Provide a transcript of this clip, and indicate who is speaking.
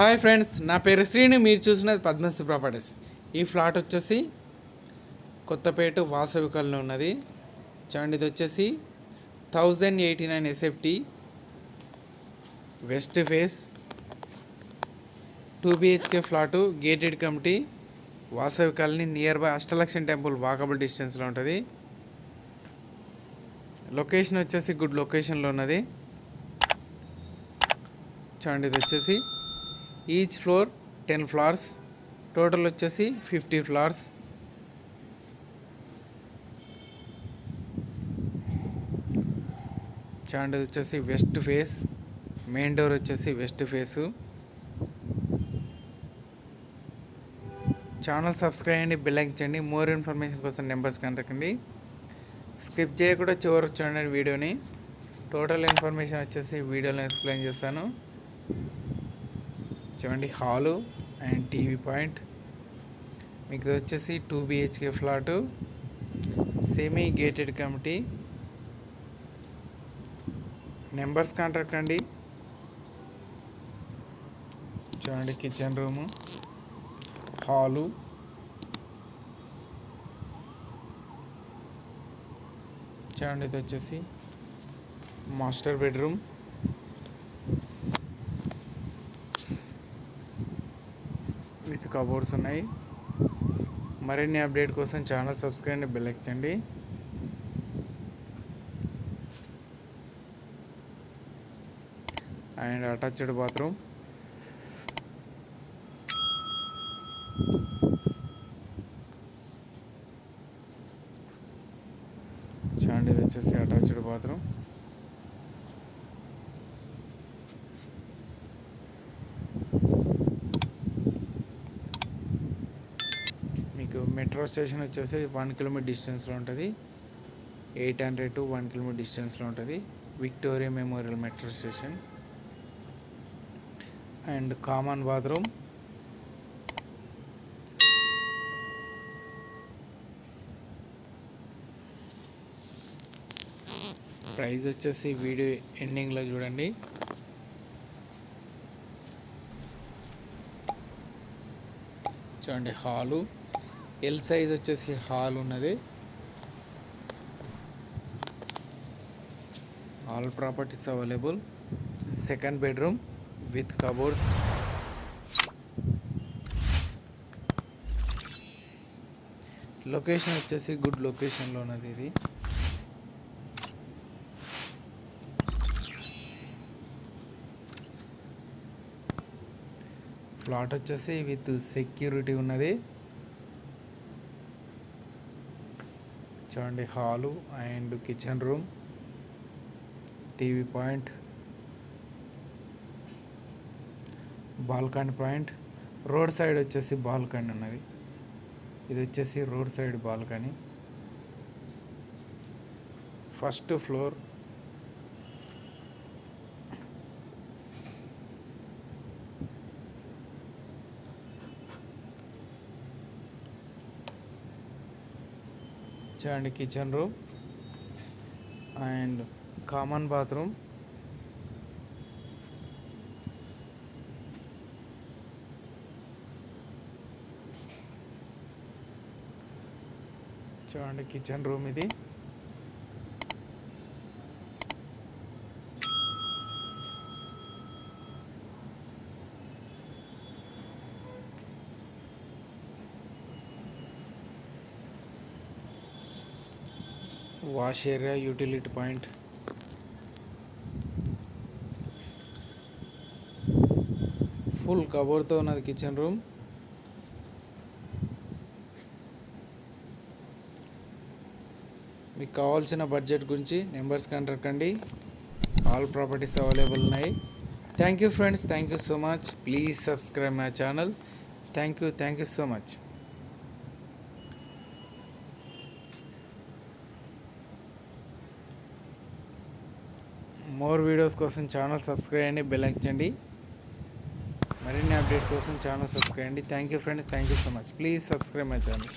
Speaker 1: Hi friends, నా పేరు శ్రీని. మీరు చూసినది పద్మశ్రీ ప్రాపర్టీస్. ఈ ఫ్లాట్ వచ్చేసి కొత్తపేట వాసవి కాలనీలో ఉన్నది. చూడండి, ఇది వచ్చేసి 1089 SFT west face 2 BHK flat, gated committee, Vasavi colony, near by Ashtalakshmi temple walkable డిస్టెన్స్లో ఉంటుంది. లొకేషన్ వచ్చేసి గుడ్ లొకేషన్లో ఉన్నది. చూడండి, ఇది వచ్చేసి ఈచ్ ఫ్లోర్ 10 ఫ్లార్స్, టోటల్ వచ్చేసి 50 ఫ్లార్స్. చూడండి, ఇది వచ్చేసి వెస్ట్ ఫేస్, మెయిన్ డోర్ వచ్చేసి వెస్ట్ ఫేసు. ఛానల్ సబ్స్క్రైబ్ చేయండి, బెల్ ఐకాన్ చేయండి. మోర్ ఇన్ఫర్మేషన్ కోసం నెంబర్స్ కనుక్కోండి. స్కిప్ చేయకుండా చివరికి చూడండి వీడియోని. టోటల్ ఇన్ఫర్మేషన్ వచ్చేసి వీడియోలో ఎక్స్ప్లెయిన్ చేస్తాను. చూడండి, హాలు అండ్ టీవీ పాయింట్. మీకు వచ్చేసి 2 BHK flat, semi gated committee. Numbers contact అండి. చూడండి, కిచెన్ రూము, హాలు, చూడండి, ఇది వచ్చేసి మాస్టర్ బెడ్రూమ్. విత్ కబోర్డ్స్ ఉన్నాయి. మరిన్ని అప్డేట్ కోసం ఛానల్ సబ్స్క్రైబ్, బెల్ ఐకాన్ చేయండి. And attached bathroom. చూడండి, ఇది వచ్చేసి అటాచ్డ్ బాత్రూమ్. మెట్రో స్టేషన్ వచ్చేసి 1 కిలోమీటర్ డిస్టెన్స్లో ఉంటుంది. 800 to 1 కిలోమీటర్ డిస్టెన్స్లో ఉంటుంది. Victoria Memorial metro station. And common bathroom. Price వచ్చేసి వీడియో ఎండింగ్లో చూడండి. చూడండి, హాలు ఎల్ సైజ్ వచ్చేసి హాల్ ఉన్నది. All properties available. Second bedroom with cupboards. Location వచ్చేసి గుడ్ లొకేషన్లో ఉన్నది. ఇది ప్లాట్ వచ్చేసి విత్ సెక్యూరిటీ ఉన్నది. చూడండి, hall and kitchen room, TV point, balcony point. Road side వచ్చేసి బాల్కనీ ఉన్నది. ఇది వచ్చేసి road side balcony. First floor. చూడండి, kitchen room and common bathroom. చూడండి, కిచెన్ రూమ్ ఇది. Wash area, utility point. Full కబోర్డ్తో ఉన్నది కిచెన్ రూమ్. మీకు కావాల్సిన బడ్జెట్ గురించి నెంబర్స్ కాంటాక్ట్ అండి. ఆల్ ప్రాపర్టీస్ అవైలబుల్ ఉన్నాయి. Thank you friends, thank you so much. Please subscribe my channel. Thank you so much. More videos కోసం channel subscribe చేయండి, bell icon చేయండి. మరిన్ని అప్డేట్ కోసం ఛానల్ సబ్స్క్రైబ్ చేయండి. Thank you friends, thank you so much. Please subscribe my channel.